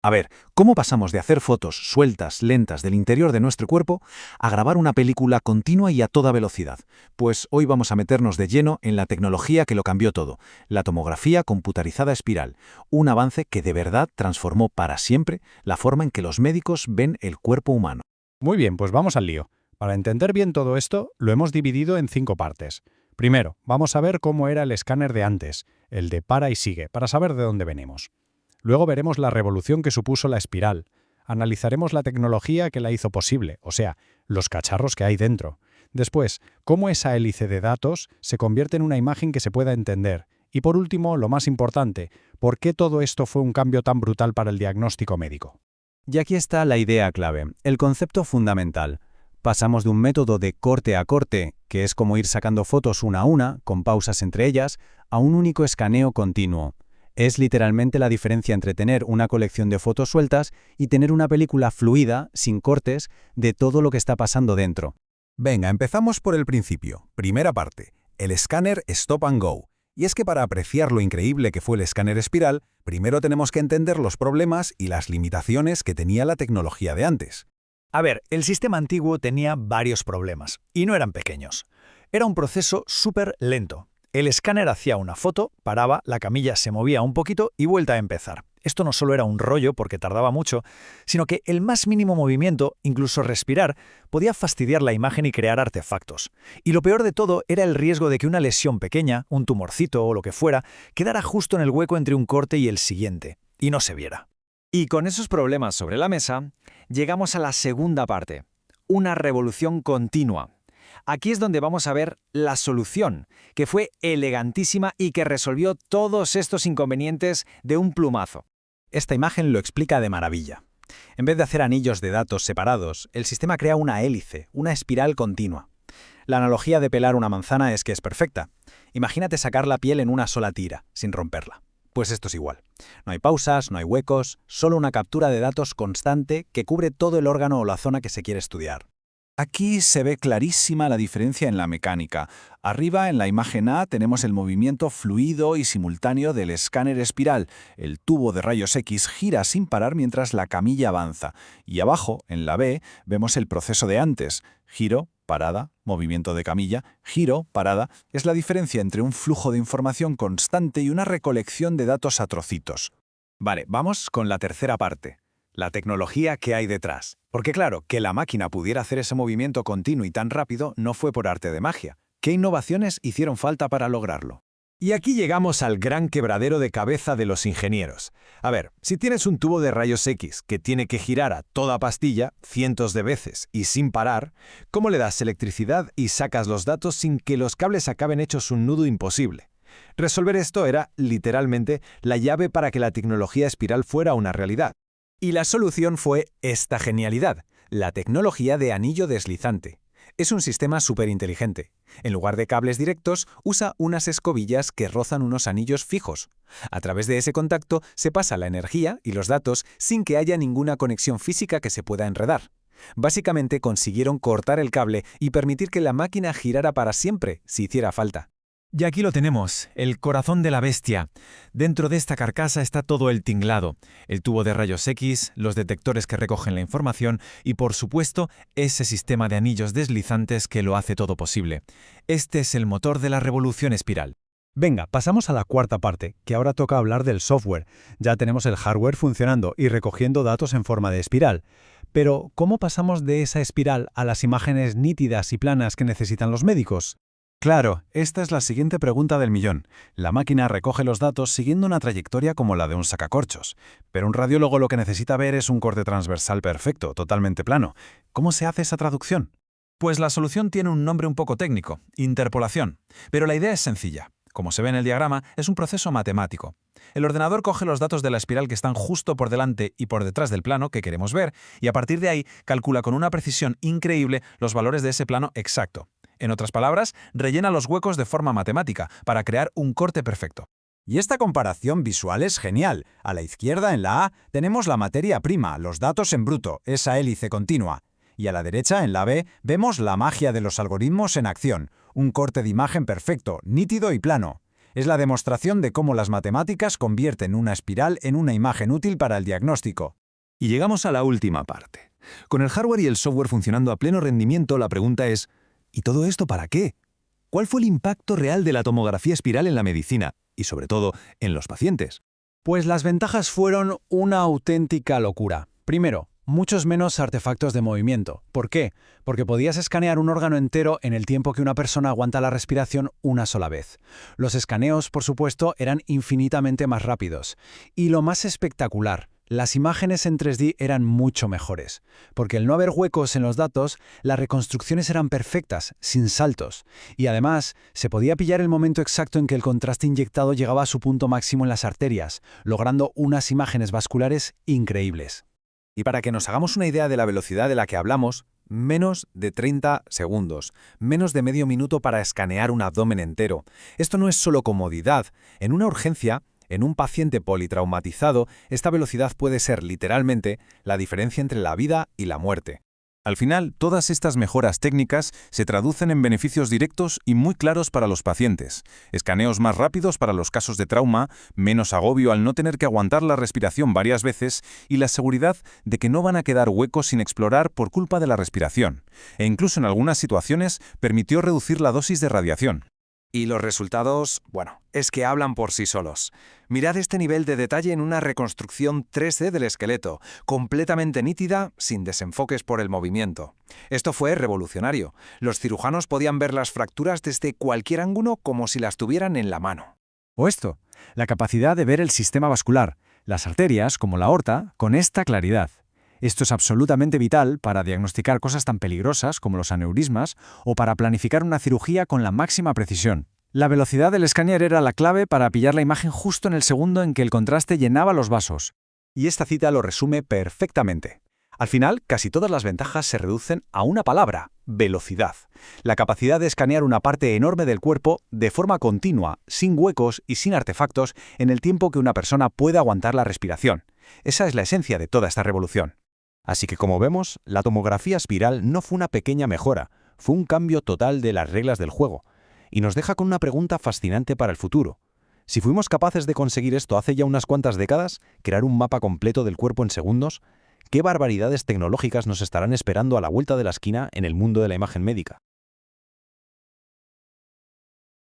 A ver, ¿cómo pasamos de hacer fotos sueltas, lentas del interior de nuestro cuerpo a grabar una película continua y a toda velocidad? Pues hoy vamos a meternos de lleno en la tecnología que lo cambió todo, la tomografía computarizada espiral, un avance que de verdad transformó para siempre la forma en que los médicos ven el cuerpo humano. Muy bien, pues vamos al lío. Para entender bien todo esto, lo hemos dividido en 5 partes. Primero, vamos a ver cómo era el escáner de antes, el de para y sigue, para saber de dónde venimos. Luego veremos la revolución que supuso la espiral. Analizaremos la tecnología que la hizo posible, o sea, los cacharros que hay dentro. Después, cómo esa hélice de datos se convierte en una imagen que se pueda entender. Y por último, lo más importante, ¿por qué todo esto fue un cambio tan brutal para el diagnóstico médico? Y aquí está la idea clave, el concepto fundamental. Pasamos de un método de corte a corte, que es como ir sacando fotos una a una, con pausas entre ellas, a un único escaneo continuo. Es literalmente la diferencia entre tener una colección de fotos sueltas y tener una película fluida, sin cortes, de todo lo que está pasando dentro. Venga, empezamos por el principio. Primera parte, el escáner Stop and Go. Y es que para apreciar lo increíble que fue el escáner espiral, primero tenemos que entender los problemas y las limitaciones que tenía la tecnología de antes. A ver, el sistema antiguo tenía varios problemas, y no eran pequeños. Era un proceso súper lento. El escáner hacía una foto, paraba, la camilla se movía un poquito y vuelta a empezar. Esto no solo era un rollo porque tardaba mucho, sino que el más mínimo movimiento, incluso respirar, podía fastidiar la imagen y crear artefactos. Y lo peor de todo era el riesgo de que una lesión pequeña, un tumorcito o lo que fuera, quedara justo en el hueco entre un corte y el siguiente, y no se viera. Y con esos problemas sobre la mesa, llegamos a la segunda parte, una revolución continua. Aquí es donde vamos a ver la solución, que fue elegantísima y que resolvió todos estos inconvenientes de un plumazo. Esta imagen lo explica de maravilla. En vez de hacer anillos de datos separados, el sistema crea una hélice, una espiral continua. La analogía de pelar una manzana es que es perfecta. Imagínate sacar la piel en una sola tira, sin romperla. Pues esto es igual. No hay pausas, no hay huecos, solo una captura de datos constante que cubre todo el órgano o la zona que se quiere estudiar. Aquí se ve clarísima la diferencia en la mecánica. Arriba, en la imagen A, tenemos el movimiento fluido y simultáneo del escáner espiral. El tubo de rayos X gira sin parar mientras la camilla avanza. Y abajo, en la B, vemos el proceso de antes. Giro, parada, movimiento de camilla, giro, parada. Es la diferencia entre un flujo de información constante y una recolección de datos a trocitos. Vale, vamos con la tercera parte. La tecnología que hay detrás. Porque claro, que la máquina pudiera hacer ese movimiento continuo y tan rápido no fue por arte de magia. ¿Qué innovaciones hicieron falta para lograrlo? Y aquí llegamos al gran quebradero de cabeza de los ingenieros. A ver, si tienes un tubo de rayos X que tiene que girar a toda pastilla cientos de veces y sin parar, ¿cómo le das electricidad y sacas los datos sin que los cables acaben hechos un nudo imposible? Resolver esto era, literalmente, la llave para que la tecnología espiral fuera una realidad. Y la solución fue esta genialidad, la tecnología de anillo deslizante. Es un sistema súper inteligente. En lugar de cables directos, usa unas escobillas que rozan unos anillos fijos. A través de ese contacto se pasa la energía y los datos sin que haya ninguna conexión física que se pueda enredar. Básicamente consiguieron cortar el cable y permitir que la máquina girara para siempre, si hiciera falta. Y aquí lo tenemos, el corazón de la bestia. Dentro de esta carcasa está todo el tinglado, el tubo de rayos X, los detectores que recogen la información y, por supuesto, ese sistema de anillos deslizantes que lo hace todo posible. Este es el motor de la revolución espiral. Venga, pasamos a la cuarta parte, que ahora toca hablar del software. Ya tenemos el hardware funcionando y recogiendo datos en forma de espiral. Pero, ¿cómo pasamos de esa espiral a las imágenes nítidas y planas que necesitan los médicos? Claro, esta es la siguiente pregunta del millón. La máquina recoge los datos siguiendo una trayectoria como la de un sacacorchos, pero un radiólogo lo que necesita ver es un corte transversal perfecto, totalmente plano. ¿Cómo se hace esa traducción? Pues la solución tiene un nombre un poco técnico, interpolación, pero la idea es sencilla. Como se ve en el diagrama, es un proceso matemático. El ordenador coge los datos de la espiral que están justo por delante y por detrás del plano que queremos ver, y a partir de ahí calcula con una precisión increíble los valores de ese plano exacto. En otras palabras, rellena los huecos de forma matemática para crear un corte perfecto. Y esta comparación visual es genial. A la izquierda, en la A, tenemos la materia prima, los datos en bruto, esa hélice continua. Y a la derecha, en la B, vemos la magia de los algoritmos en acción, un corte de imagen perfecto, nítido y plano. Es la demostración de cómo las matemáticas convierten una espiral en una imagen útil para el diagnóstico. Y llegamos a la última parte. Con el hardware y el software funcionando a pleno rendimiento, la pregunta es, ¿y todo esto para qué? ¿Cuál fue el impacto real de la tomografía espiral en la medicina y, sobre todo, en los pacientes? Pues las ventajas fueron una auténtica locura. Primero, muchos menos artefactos de movimiento. ¿Por qué? Porque podías escanear un órgano entero en el tiempo que una persona aguanta la respiración una sola vez. Los escaneos, por supuesto, eran infinitamente más rápidos. Y lo más espectacular, las imágenes en 3D eran mucho mejores, porque al no haber huecos en los datos, las reconstrucciones eran perfectas, sin saltos, y además se podía pillar el momento exacto en que el contraste inyectado llegaba a su punto máximo en las arterias, logrando unas imágenes vasculares increíbles. Y para que nos hagamos una idea de la velocidad de la que hablamos, menos de 30 segundos, menos de medio minuto para escanear un abdomen entero. Esto no es solo comodidad. En una urgencia, en un paciente politraumatizado, esta velocidad puede ser literalmente la diferencia entre la vida y la muerte. Al final, todas estas mejoras técnicas se traducen en beneficios directos y muy claros para los pacientes. Escaneos más rápidos para los casos de trauma, menos agobio al no tener que aguantar la respiración varias veces y la seguridad de que no van a quedar huecos sin explorar por culpa de la respiración. E incluso en algunas situaciones permitió reducir la dosis de radiación. Y los resultados, bueno, es que hablan por sí solos. Mirad este nivel de detalle en una reconstrucción 3D del esqueleto, completamente nítida, sin desenfoques por el movimiento. Esto fue revolucionario. Los cirujanos podían ver las fracturas desde cualquier ángulo como si las tuvieran en la mano. O esto, la capacidad de ver el sistema vascular, las arterias, como la aorta, con esta claridad. Esto es absolutamente vital para diagnosticar cosas tan peligrosas como los aneurismas o para planificar una cirugía con la máxima precisión. La velocidad del escáner era la clave para pillar la imagen justo en el segundo en que el contraste llenaba los vasos. Y esta cita lo resume perfectamente. Al final, casi todas las ventajas se reducen a una palabra: velocidad. La capacidad de escanear una parte enorme del cuerpo de forma continua, sin huecos y sin artefactos, en el tiempo que una persona puede aguantar la respiración. Esa es la esencia de toda esta revolución. Así que, como vemos, la tomografía espiral no fue una pequeña mejora, fue un cambio total de las reglas del juego. Y nos deja con una pregunta fascinante para el futuro. Si fuimos capaces de conseguir esto hace ya unas cuantas décadas, crear un mapa completo del cuerpo en segundos, ¿qué barbaridades tecnológicas nos estarán esperando a la vuelta de la esquina en el mundo de la imagen médica?